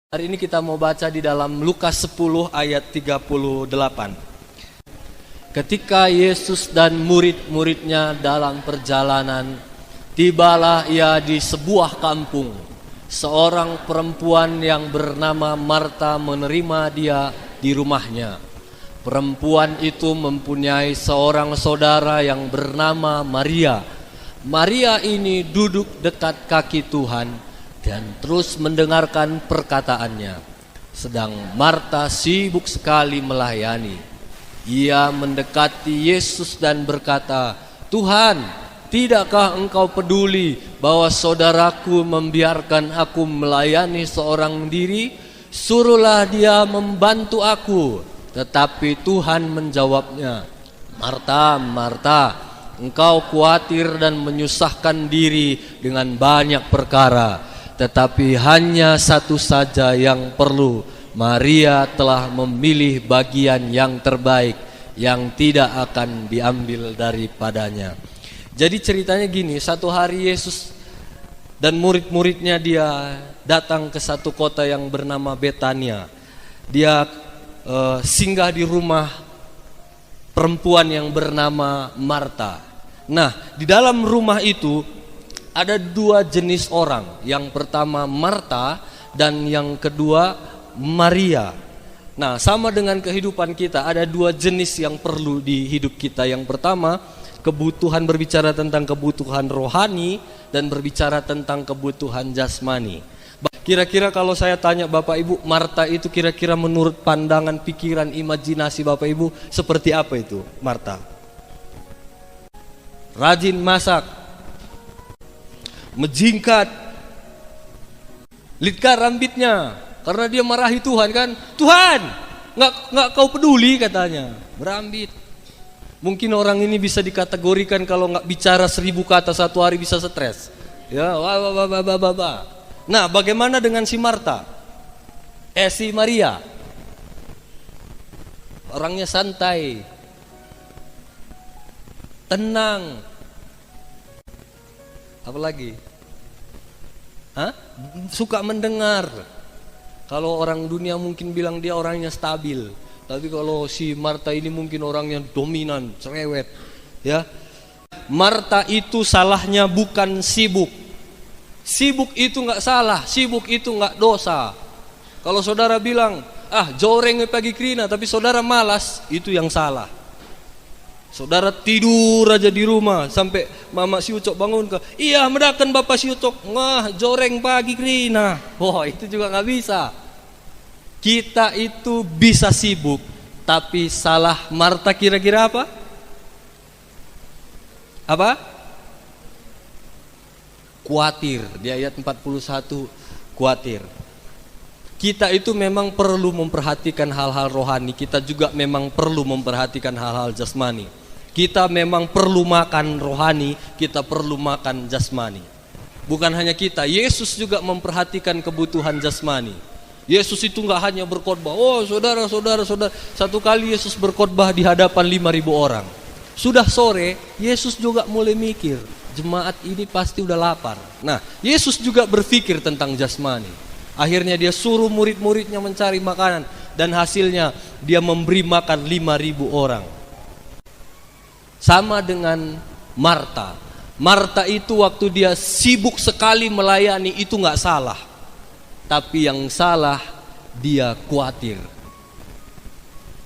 Hari ini kita mau baca di dalam Lukas 10 ayat 38. Ketika Yesus dan murid-muridnya dalam perjalanan, tibalah ia di sebuah kampung. Seorang perempuan yang bernama Marta menerima dia di rumahnya. Perempuan itu mempunyai seorang saudara yang bernama Maria. Maria ini duduk dekat kaki Tuhan dan terus mendengarkan perkataannya. Sedang Marta sibuk sekali melayani. Ia mendekati Yesus dan berkata, "Tuhan, tidakkah engkau peduli bahwa saudaraku membiarkan aku melayani seorang diri? Suruhlah dia membantu aku." Tetapi Tuhan menjawabnya, "Marta, Marta, engkau khawatir dan menyusahkan diri dengan banyak perkara. Tetapi hanya satu saja yang perlu. Maria telah memilih bagian yang terbaik, yang tidak akan diambil daripadanya." Jadi ceritanya gini, satu hari Yesus dan murid-muridnya dia datang ke satu kota yang bernama Betania. Dia singgah di rumah perempuan yang bernama Marta. Nah, di dalam rumah itu ada dua jenis orang. Yang pertama Marta dan yang kedua Maria. Nah, sama dengan kehidupan kita, ada dua jenis yang perlu di hidup kita. Yang pertama, kebutuhan berbicara tentang kebutuhan rohani dan berbicara tentang kebutuhan jasmani. Kira-kira kalau saya tanya Bapak Ibu, Marta itu kira-kira menurut pandangan, pikiran, imajinasi Bapak Ibu seperti apa itu Marta? Rajin masak, menjingkat, litka rambutnya, karena dia marahi Tuhan kan. Tuhan, nggak kau peduli katanya, berambit. Mungkin orang ini bisa dikategorikan kalau nggak bicara 1000 kata satu hari bisa stres. Ya, wah. Nah, bagaimana dengan si Marta? Si Maria, orangnya santai, tenang. Apalagi? Suka mendengar. Kalau orang dunia mungkin bilang dia orangnya stabil, tapi kalau si Marta ini mungkin orangnya dominan, cerewet. Ya, Marta itu salahnya bukan sibuk. Sibuk itu nggak salah, sibuk itu nggak dosa. Kalau saudara bilang, joreng pagi krina, tapi saudara malas, itu yang salah. Saudara tidur aja di rumah sampai mama si Ucok bangun ke, "Iya, medakan bapak si Ucok, joreng pagi krina." Wah, itu juga nggak bisa. Kita itu bisa sibuk, tapi salah Marta kira-kira apa? Apa? Khawatir. Di ayat 41, khawatir. Kita itu memang perlu memperhatikan hal-hal rohani. Kita juga memang perlu memperhatikan hal-hal jasmani. Kita memang perlu makan rohani, kita perlu makan jasmani. Bukan hanya kita, Yesus juga memperhatikan kebutuhan jasmani. Yesus itu nggak hanya berkhotbah. Saudara. Satu kali Yesus berkhotbah di hadapan 5.000 orang. Sudah sore, Yesus juga mulai mikir, jemaat ini pasti udah lapar. Nah, Yesus juga berpikir tentang jasmani. Akhirnya dia suruh murid-muridnya mencari makanan, dan hasilnya dia memberi makan 5.000 orang. Sama dengan Marta. Marta itu waktu dia sibuk sekali melayani itu nggak salah. Tapi yang salah dia khawatir.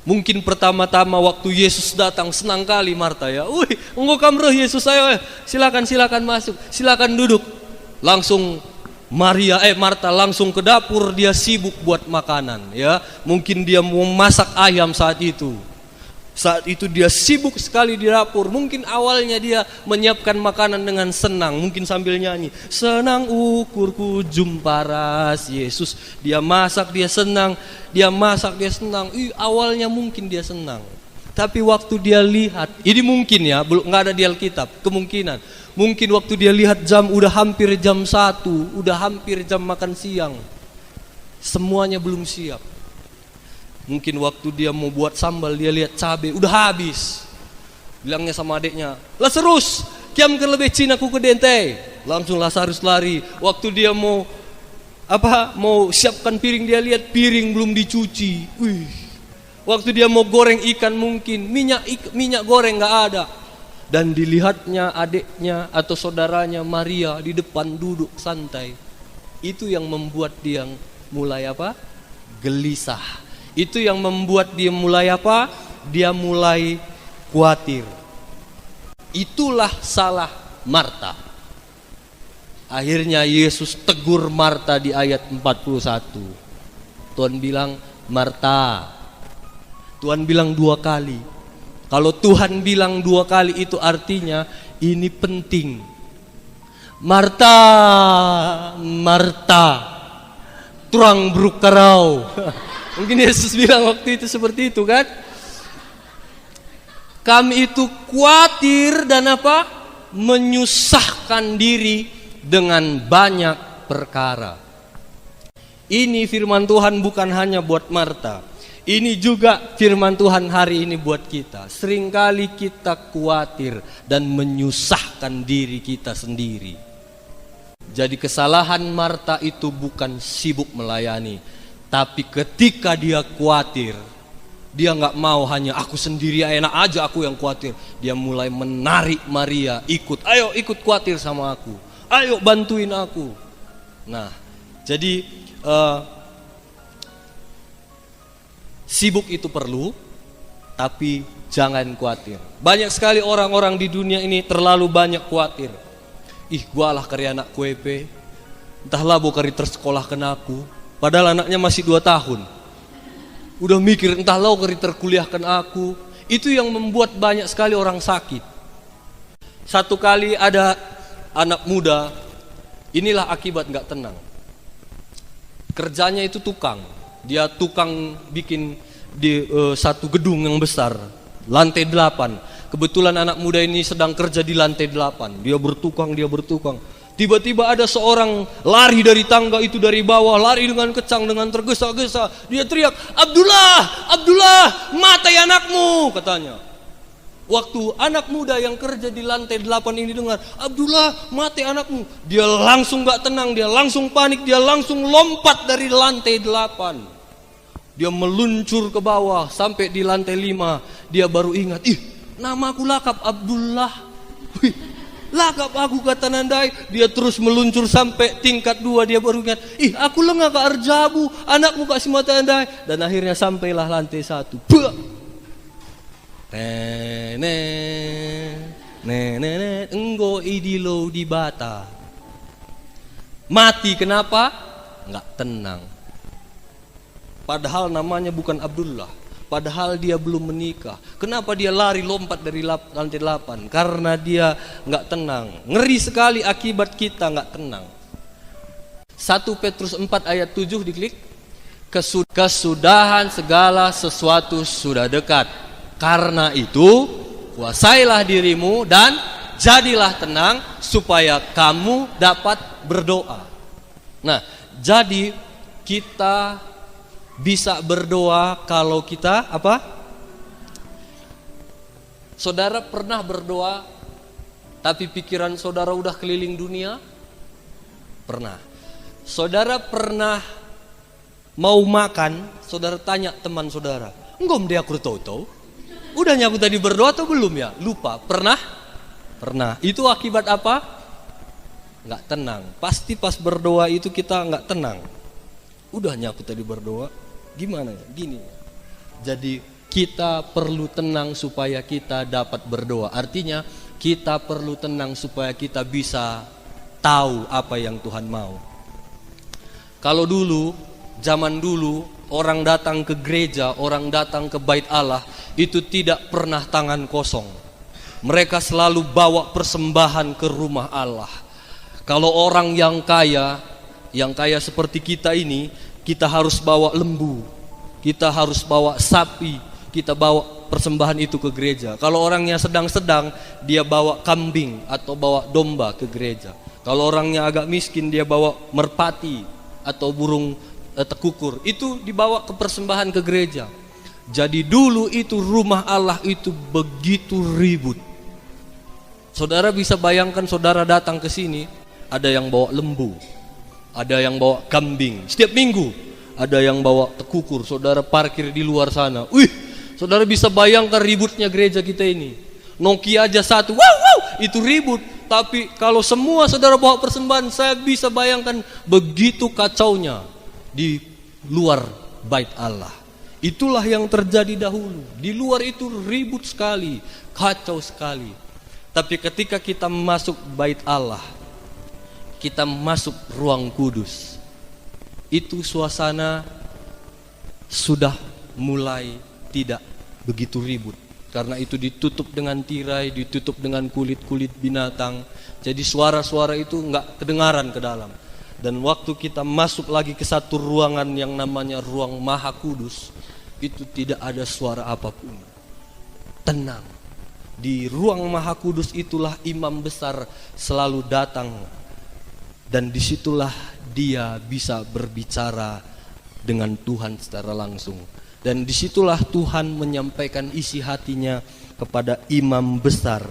Mungkin pertama-tama waktu Yesus datang senang kali Marta ya. Engkau kamroh Yesus, ayo silakan masuk, silakan duduk. Langsung Marta langsung ke dapur, dia sibuk buat makanan ya. Mungkin dia mau masak ayam saat itu. Saat itu dia sibuk sekali di dapur. Mungkin awalnya dia menyiapkan makanan dengan senang, mungkin sambil nyanyi, "Senang ukurku jumparas Yesus." Dia masak, dia senang. Dia masak, dia senang. Awalnya mungkin dia senang. Tapi waktu dia lihat, ini mungkin ya, belum nggak ada di Alkitab, kemungkinan. Mungkin waktu dia lihat jam udah hampir jam 1, udah hampir jam makan siang. Semuanya belum siap. Mungkin waktu dia mau buat sambal, dia lihat cabai udah habis. Bilangnya sama adiknya, "Lazarus, kiam ke lebih Cina ku ke dente." Langsung Lazarus lari. Waktu dia mau mau siapkan piring, dia lihat piring belum dicuci. Wih. Waktu dia mau goreng ikan mungkin minyak goreng nggak ada. Dan dilihatnya adiknya atau saudaranya Maria di depan duduk santai. Itu yang membuat dia mulai gelisah. Itu yang membuat dia mulai Dia mulai khawatir. Itulah salah Marta. Akhirnya Yesus tegur Marta di ayat 41. Tuhan bilang, Marta. Tuhan bilang 2 kali. Kalau Tuhan bilang 2 kali itu artinya ini penting. Marta, Marta, turang berukarau. Mungkin Yesus bilang waktu itu seperti itu kan? Kami itu khawatir dan menyusahkan diri dengan banyak perkara. Ini firman Tuhan bukan hanya buat Marta. Ini juga firman Tuhan hari ini buat kita. Seringkali kita khawatir dan menyusahkan diri kita sendiri. Jadi kesalahan Marta itu bukan sibuk melayani, tapi ketika dia khawatir, dia nggak mau hanya aku sendiri enak aja aku yang khawatir. Dia mulai menarik Maria ikut, ayo ikut khawatir sama aku, ayo bantuin aku. Nah, jadi sibuk itu perlu, tapi jangan khawatir. Banyak sekali orang-orang di dunia ini terlalu banyak khawatir. Ih, gua lah karya anak kuepe, entahlah bo kari tersekolah kena aku, padahal anaknya masih 2 tahun. Udah mikir entahlah kari terkuliahkan aku. Itu yang membuat banyak sekali orang sakit. Satu kali ada anak muda, inilah akibat gak tenang. Kerjanya itu tukang. Dia tukang bikin di satu gedung yang besar, lantai 8. Kebetulan anak muda ini sedang kerja di lantai 8. Dia bertukang. Tiba-tiba ada seorang lari dari tangga itu dari bawah, lari dengan kencang, dengan tergesa-gesa. Dia teriak, Abdullah, Abdullah, matai anakmu, katanya. Waktu anak muda yang kerja di lantai 8 ini dengar, Abdullah, matai anakmu, dia langsung gak tenang, dia langsung panik, dia langsung lompat dari lantai 8. Dia meluncur ke bawah sampai di lantai 5. Dia baru ingat, nama aku lakap Abdullah. Lakap aku kata Nandai. Dia terus meluncur sampai tingkat 2. Dia baru ingat, aku lengah ke Arjabu, anakmu kasih mata Nandai. Dan akhirnya sampailah lantai 1. Enggo idilo di bata. Mati kenapa? Nggak tenang. Padahal namanya bukan Abdullah. Padahal dia belum menikah. Kenapa dia lari lompat dari lantai 8? Karena dia nggak tenang. Ngeri sekali akibat kita nggak tenang. 1 Petrus 4 ayat 7 diklik. Kesudahan segala sesuatu sudah dekat. Karena itu kuasailah dirimu dan jadilah tenang supaya kamu dapat berdoa. Nah, jadi kita bisa berdoa kalau kita Saudara pernah berdoa tapi pikiran saudara udah keliling dunia? Pernah. Saudara pernah mau makan, saudara tanya teman saudara, "Enggom dia aku tahu-tahu. Udah nyaku tadi berdoa atau belum ya?" Lupa. Pernah? Pernah. Itu akibat apa? Nggak tenang. Pasti pas berdoa itu kita nggak tenang. Udah nyaku tadi berdoa, gimana ya? Gini. Jadi kita perlu tenang supaya kita dapat berdoa. Artinya kita perlu tenang supaya kita bisa tahu apa yang Tuhan mau. Kalau dulu, zaman dulu, orang datang ke gereja, orang datang ke bait Allah, itu tidak pernah tangan kosong. Mereka selalu bawa persembahan ke rumah Allah. Kalau orang yang kaya seperti kita ini, kita harus bawa lembu, kita harus bawa sapi, kita bawa persembahan itu ke gereja. Kalau orangnya sedang-sedang, dia bawa kambing atau bawa domba ke gereja. Kalau orangnya agak miskin, dia bawa merpati atau burung tekukur. Itu dibawa ke persembahan ke gereja. Jadi dulu itu rumah Allah itu begitu ribut. Saudara bisa bayangkan saudara datang ke sini, ada yang bawa lembu, ada yang bawa kambing. Setiap minggu ada yang bawa tekukur, saudara parkir di luar sana. Saudara bisa bayangkan ributnya gereja kita ini. Nokia aja satu, itu ribut. Tapi kalau semua saudara bawa persembahan, saya bisa bayangkan begitu kacaunya di luar bait Allah. Itulah yang terjadi dahulu. Di luar itu ribut sekali, kacau sekali. Tapi ketika kita masuk bait Allah, kita masuk ruang kudus, itu suasana sudah mulai tidak begitu ribut. Karena itu ditutup dengan tirai, ditutup dengan kulit-kulit binatang. Jadi suara-suara itu enggak kedengaran ke dalam. Dan waktu kita masuk lagi ke satu ruangan yang namanya ruang Maha Kudus, itu tidak ada suara apapun. Tenang. Di ruang Maha Kudus itulah imam besar selalu datang. Dan disitulah dia bisa berbicara dengan Tuhan secara langsung. Dan disitulah Tuhan menyampaikan isi hatinya kepada imam besar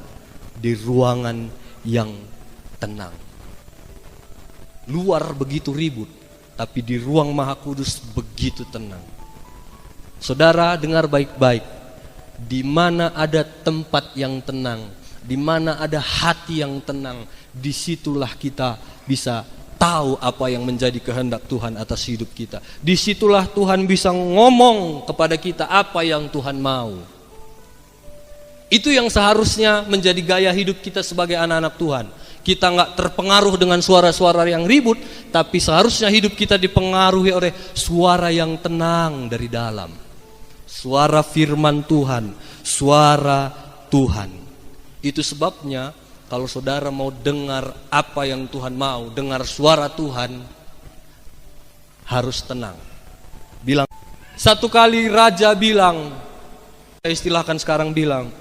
di ruangan yang tenang. Luar begitu ribut, tapi di ruang Maha Kudus begitu tenang. Saudara dengar baik-baik, di mana ada tempat yang tenang, di mana ada hati yang tenang, disitulah kita bisa tahu apa yang menjadi kehendak Tuhan atas hidup kita. Disitulah Tuhan bisa ngomong kepada kita apa yang Tuhan mau. Itu yang seharusnya menjadi gaya hidup kita sebagai anak-anak Tuhan. Kita nggak terpengaruh dengan suara-suara yang ribut, tapi seharusnya hidup kita dipengaruhi oleh suara yang tenang dari dalam. Suara firman Tuhan, suara Tuhan. Itu sebabnya kalau saudara mau dengar apa yang Tuhan mau, dengar suara Tuhan, harus tenang. Satu kali raja bilang, saya istilahkan sekarang bilang,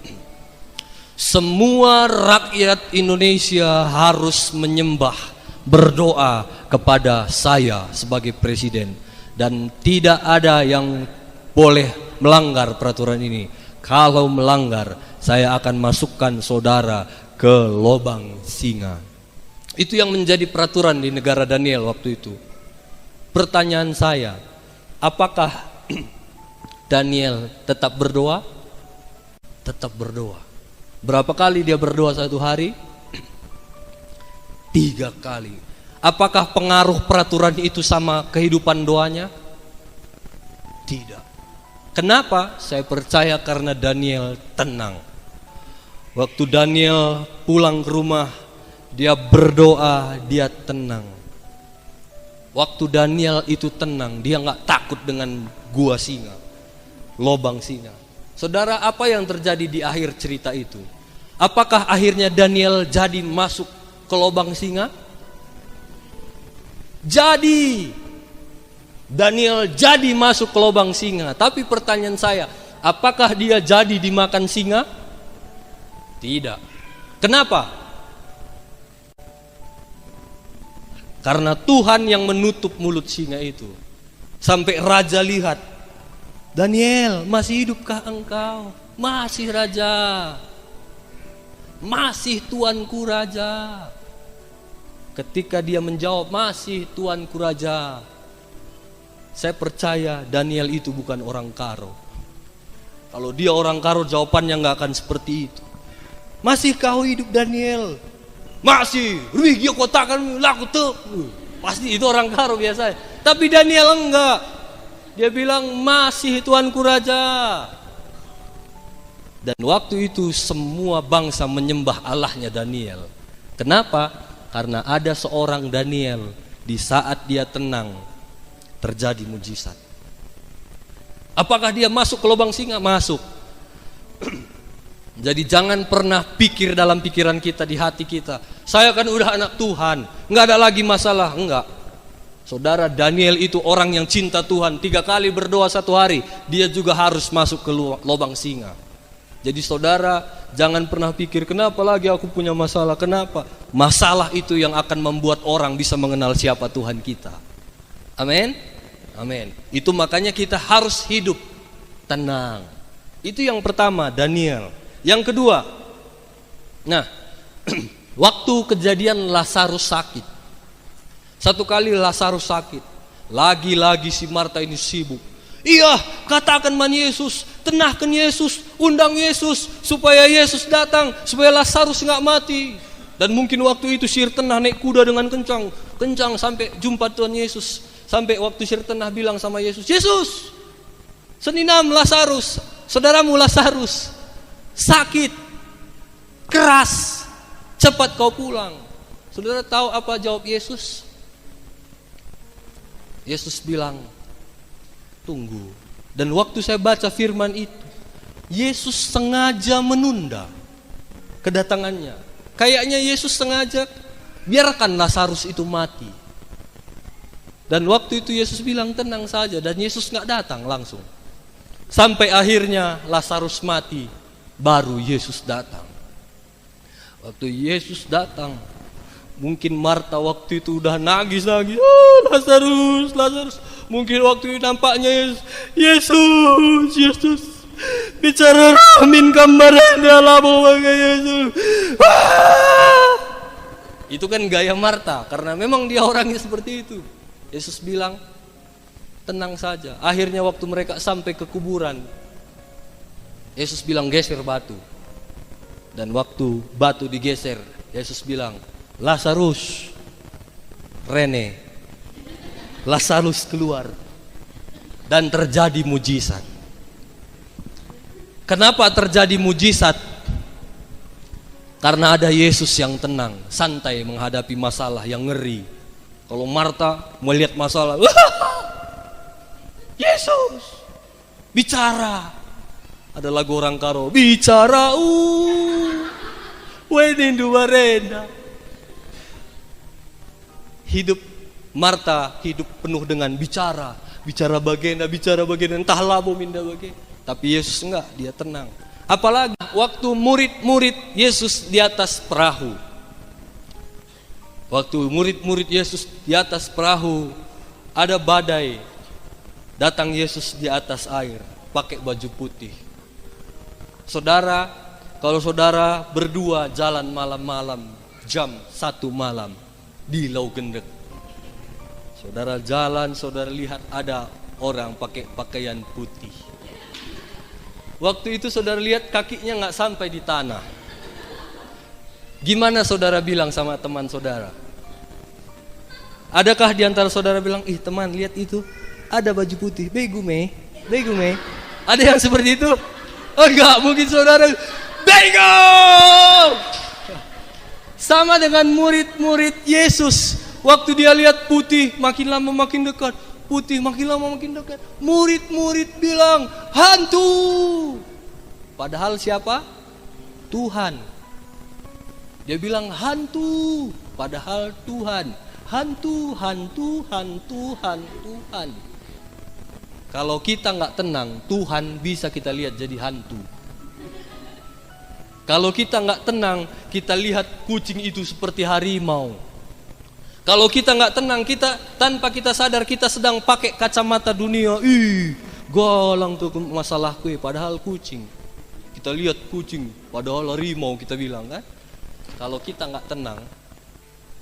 semua rakyat Indonesia harus menyembah, berdoa kepada saya sebagai presiden. Dan tidak ada yang boleh melanggar peraturan ini. Kalau melanggar, saya akan masukkan saudara ke lobang singa. Itu yang menjadi peraturan di negara Daniel waktu itu. Pertanyaan saya, apakah Daniel tetap berdoa? Tetap berdoa. Berapa kali dia berdoa satu hari? 3 kali. Apakah pengaruh peraturan itu sama kehidupan doanya? Tidak. Kenapa? Saya percaya karena Daniel tenang. Waktu Daniel pulang ke rumah, dia berdoa, dia tenang. Waktu Daniel itu tenang, dia gak takut dengan gua singa, lobang singa. Saudara, apa yang terjadi di akhir cerita itu? Apakah akhirnya Daniel jadi masuk ke lobang singa? Jadi Daniel jadi masuk ke lobang singa. Tapi pertanyaan saya, apakah dia jadi dimakan singa? Tidak. Kenapa? Karena Tuhan yang menutup mulut singa itu. Sampai raja lihat, Daniel, masih hidupkah engkau? Masih raja. Masih tuanku raja. Ketika dia menjawab, masih tuanku raja, saya percaya Daniel itu bukan orang karo. Kalau dia orang karo, jawabannya gak akan seperti itu. Masih kau hidup Daniel? Masih. Wih, dia kotakan laku tuh. Pasti itu orang karo biasa. Tapi Daniel enggak. Dia bilang, masih tuanku raja. Dan waktu itu semua bangsa menyembah Allahnya Daniel. Kenapa? Karena ada seorang Daniel, di saat dia tenang terjadi mujizat. Apakah dia masuk ke lubang singa? Masuk. Jadi jangan pernah pikir dalam pikiran kita, di hati kita, saya kan udah anak Tuhan, nggak ada lagi masalah. Enggak. Saudara, Daniel itu orang yang cinta Tuhan. 3 kali berdoa satu hari, dia juga harus masuk ke lubang singa. Jadi saudara, jangan pernah pikir, kenapa lagi aku punya masalah. Kenapa? Masalah itu yang akan membuat orang bisa mengenal siapa Tuhan kita. Amin. Amin. Itu makanya kita harus hidup tenang. Itu yang pertama, Daniel. Yang kedua, nah, waktu kejadian Lazarus sakit, Satu kali Lazarus sakit. Lagi-lagi si Marta ini sibuk. Iya, katakan man Yesus, tenahkan Yesus, undang Yesus supaya Yesus datang, supaya Lazarus nggak mati. Dan mungkin waktu itu Sir Tenah naik kuda dengan kencang sampai jumpa Tuhan Yesus. Sampai waktu Sir Tenah bilang sama Yesus, Yesus, seninam Lazarus, saudaramu Lazarus sakit keras, cepat kau pulang. Saudara tahu apa jawab Yesus? Yesus bilang, tunggu. Dan waktu saya baca firman itu, Yesus sengaja menunda kedatangannya. Kayaknya Yesus sengaja biarkan Lazarus itu mati. Dan waktu itu Yesus bilang tenang saja, dan Yesus nggak datang langsung. Sampai akhirnya Lazarus mati, baru Yesus datang. Waktu Yesus datang, mungkin Marta waktu itu udah nangis-nangis. Oh, Lazarus. Mungkin waktu itu nampaknya Yesus. Bicara min gambaran dalam Yesus. Itu kan gaya Marta, karena memang dia orangnya seperti itu. Yesus bilang, tenang saja. Akhirnya waktu mereka sampai ke kuburan, Yesus bilang geser batu. Dan waktu batu digeser, Yesus bilang, Lazarus, Rene, Lazarus keluar. Dan terjadi mujizat. Kenapa terjadi mujizat? Karena ada Yesus yang tenang, santai menghadapi masalah yang ngeri. Kalau Marta melihat masalah, Yesus bicara. Ada lagu orang karo, bicara wenindu warenda. Hidup Marta hidup penuh dengan bicara bagenda, entah labo minda bagen. Tapi Yesus enggak, dia tenang. Apalagi waktu murid-murid Yesus di atas perahu. Waktu murid-murid Yesus di atas perahu, ada badai. Datang Yesus di atas air, pakai baju putih. Saudara, kalau saudara berdua jalan malam-malam, jam 1 malam di Lau Gendek. Saudara jalan, saudara lihat ada orang pakai pakaian putih. Waktu itu saudara lihat kakinya nggak sampai di tanah. Gimana saudara bilang sama teman saudara? Adakah di antara saudara bilang, ih teman lihat itu, ada baju putih, begu me. Ada yang seperti itu? Oh enggak, mungkin saudara bego. Sama dengan murid-murid Yesus. Waktu dia lihat putih, makin lama makin dekat. Putih makin lama makin dekat. Murid-murid bilang, hantu. Padahal siapa? Tuhan. Dia bilang hantu, padahal Tuhan. Hantu. Kalau kita nggak tenang, Tuhan bisa kita lihat jadi hantu. Kalau kita nggak tenang, kita lihat kucing itu seperti harimau. Kalau kita nggak tenang, kita tanpa kita sadar kita sedang pakai kacamata dunia. Ih, galang tuh masalahku, padahal kucing. Kita lihat kucing, padahal harimau kita bilang kan. Kalau kita nggak tenang,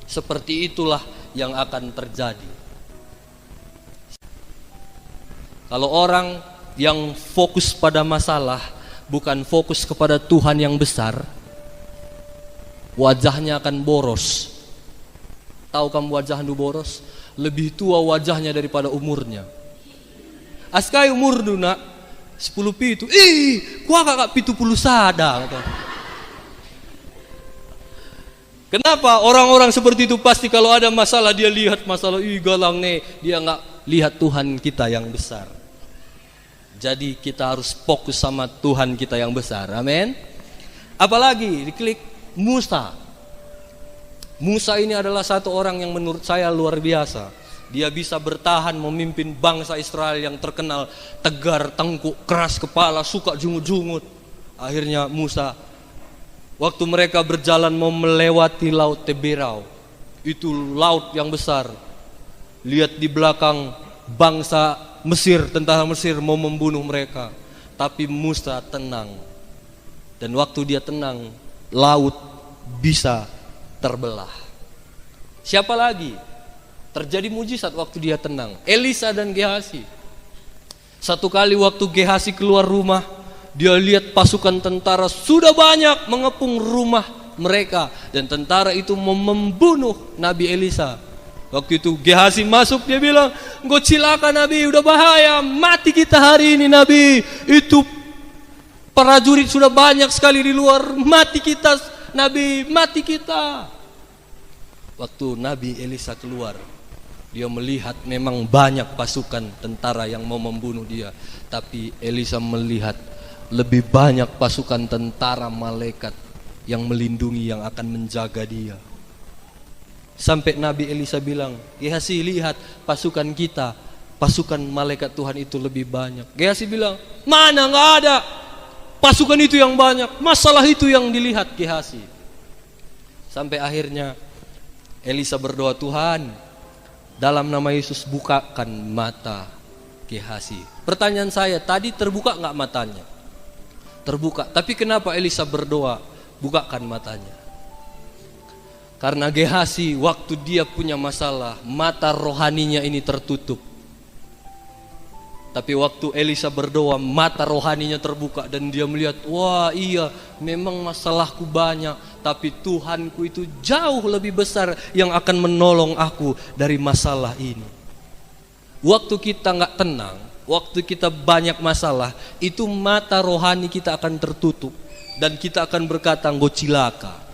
seperti itulah yang akan terjadi. Kalau orang yang fokus pada masalah, bukan fokus kepada Tuhan yang besar, wajahnya akan boros. Tahu kamu wajah nu boros? Lebih tua wajahnya daripada umurnya. Askai umur duna 10 pitu. Ih, gua kakak pitu puluh sada. Kenapa orang-orang seperti itu pasti kalau ada masalah dia lihat masalah, ih galang nih, dia nggak lihat Tuhan kita yang besar. Jadi kita harus fokus sama Tuhan kita yang besar. Amin. Apalagi diklik Musa. Musa ini adalah satu orang yang menurut saya luar biasa. Dia bisa bertahan memimpin bangsa Israel yang terkenal tegar, tengkuk, keras kepala, suka jungut-jungut. Akhirnya Musa, waktu mereka berjalan mau melewati Laut Teberau, itu laut yang besar. Lihat di belakang bangsa Mesir, tentara Mesir mau membunuh mereka. Tapi Musa tenang. Dan waktu dia tenang, laut bisa terbelah. Siapa lagi? Terjadi mujizat waktu dia tenang. Elisa dan Gehazi. Satu kali waktu Gehazi keluar rumah, dia lihat pasukan tentara sudah banyak mengepung rumah mereka, dan tentara itu membunuh Nabi Elisa. Waktu itu Gehazi masuk, dia bilang, "Engkau cilaka Nabi, udah bahaya, mati kita hari ini Nabi. Itu prajurit sudah banyak sekali di luar, mati kita Nabi, mati kita." Waktu Nabi Elisa keluar, dia melihat memang banyak pasukan tentara yang mau membunuh dia. Tapi Elisa melihat lebih banyak pasukan tentara malaikat yang melindungi, yang akan menjaga dia. Sampai Nabi Elisa bilang, "Gehazi, lihat pasukan kita, pasukan malaikat Tuhan itu lebih banyak." Gehazi bilang, "Mana, nggak ada pasukan itu yang banyak, masalah itu yang dilihat Gehazi." Sampai akhirnya Elisa berdoa, "Tuhan, dalam nama Yesus bukakan mata Gehazi." Pertanyaan saya, tadi terbuka nggak matanya? Terbuka. Tapi kenapa Elisa berdoa, bukakan matanya? Karena Gehazi waktu dia punya masalah, mata rohaninya ini tertutup. Tapi waktu Elisa berdoa, mata rohaninya terbuka dan dia melihat, wah iya, memang masalahku banyak, tapi Tuhanku itu jauh lebih besar yang akan menolong aku dari masalah ini. Waktu kita nggak tenang, waktu kita banyak masalah, itu mata rohani kita akan tertutup dan kita akan berkata, "Engkau cilaka."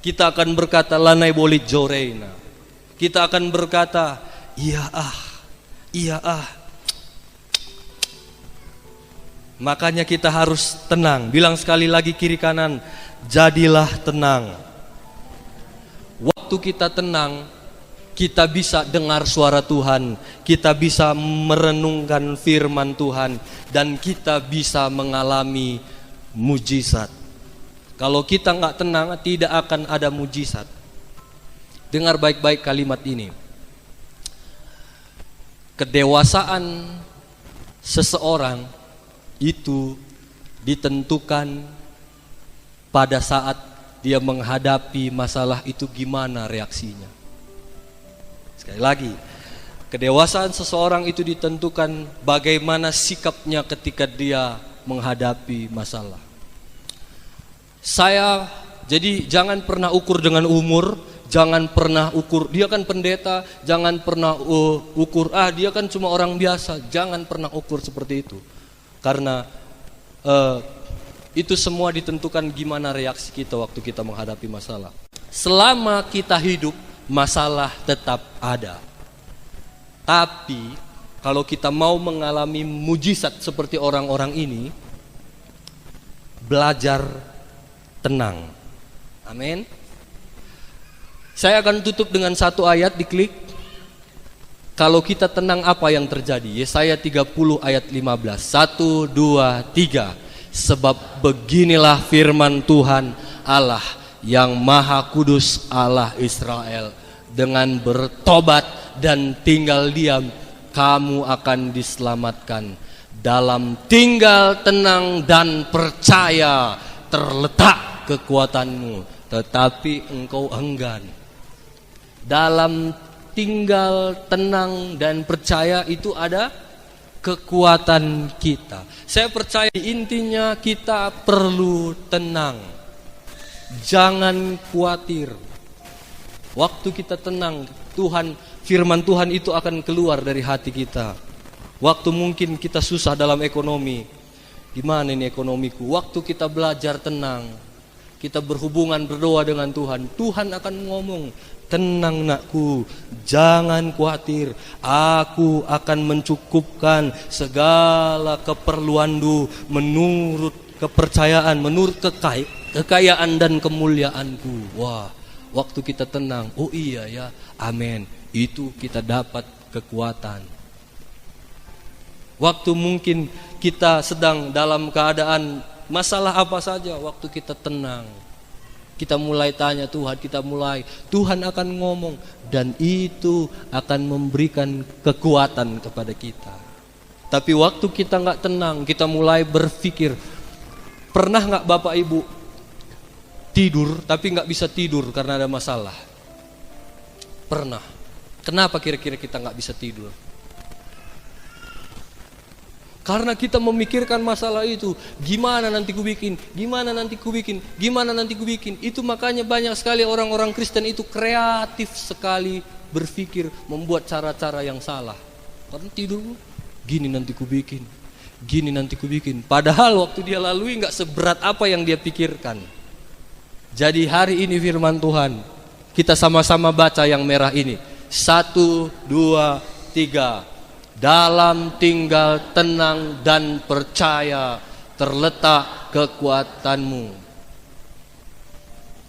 Kita akan berkata, "Lanai bolit joreina." Kita akan berkata, iya ah. Makanya kita harus tenang. Bilang sekali lagi kiri kanan, jadilah tenang. Waktu kita tenang, kita bisa dengar suara Tuhan, kita bisa merenungkan firman Tuhan, dan kita bisa mengalami mujizat. Kalau kita nggak tenang, tidak akan ada mujizat. Dengar baik-baik kalimat ini. Kedewasaan seseorang itu ditentukan pada saat dia menghadapi masalah itu, gimana reaksinya. Sekali lagi, kedewasaan seseorang itu ditentukan bagaimana sikapnya ketika dia menghadapi masalah. Jadi jangan pernah ukur dengan umur, jangan pernah ukur dia kan pendeta, jangan pernah ukur dia kan cuma orang biasa, jangan pernah ukur seperti itu. Karena itu semua ditentukan gimana reaksi kita waktu kita menghadapi masalah. Selama kita hidup, masalah tetap ada. Tapi kalau kita mau mengalami mujizat seperti orang-orang ini, belajar tenang. Amin. Saya akan tutup dengan satu ayat, diklik. Kalau kita tenang, apa yang terjadi? Yesaya 30 ayat 15. 1, 2, 3. Sebab beginilah firman Tuhan Allah yang Maha Kudus, Allah Israel. Dengan bertobat dan tinggal diam, kamu akan diselamatkan. Dalam tinggal tenang dan percaya terletak kekuatanmu, tetapi engkau enggan. Dalam tinggal tenang dan percaya itu ada kekuatan kita. Saya percaya intinya kita perlu tenang. Jangan khawatir. Waktu kita tenang, firman Tuhan itu akan keluar dari hati kita. Waktu mungkin kita susah dalam ekonomi, gimana ini ekonomiku? Waktu kita belajar tenang, kita berhubungan, berdoa dengan Tuhan, Tuhan akan ngomong, "Tenang nakku, jangan khawatir, aku akan mencukupkan segala keperluanmu menurut kepercayaan, menurut kekayaan dan kemuliaanku." Wah, waktu kita tenang, oh iya ya, amin, itu kita dapat kekuatan. Waktu mungkin kita sedang dalam keadaan masalah apa saja, waktu kita tenang, kita mulai tanya Tuhan, Tuhan akan ngomong, dan itu akan memberikan kekuatan kepada kita. Tapi waktu kita nggak tenang, kita mulai berpikir. Pernah nggak Bapak Ibu tidur tapi nggak bisa tidur karena ada masalah? Pernah. Kenapa kira-kira kita nggak bisa tidur? Karena kita memikirkan masalah itu, gimana nanti ku bikin, gimana nanti ku bikin, gimana nanti ku bikin. Itu makanya banyak sekali orang-orang Kristen itu kreatif sekali berpikir, membuat cara-cara yang salah. Karena tidur, gini nanti ku bikin, gini nanti ku bikin. Padahal waktu dia lalui nggak seberat apa yang dia pikirkan. Jadi hari ini firman Tuhan, kita sama-sama baca yang merah ini. 1, 2, 3. Dalam tinggal tenang dan percaya terletak kekuatanmu.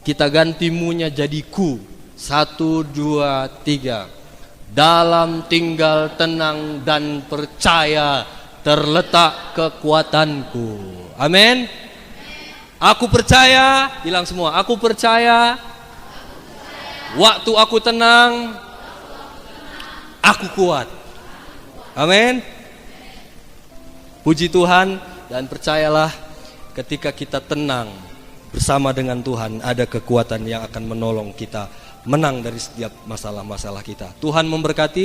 Kita ganti mu-nya jadi ku. 1, 2, 3. Dalam tinggal tenang dan percaya terletak kekuatanku. Amin. Aku percaya, bilang semua, aku percaya. Waktu aku tenang, aku kuat. Amin. Puji Tuhan, dan percayalah ketika kita tenang bersama dengan Tuhan, ada kekuatan yang akan menolong kita menang dari setiap masalah-masalah kita. Tuhan memberkati.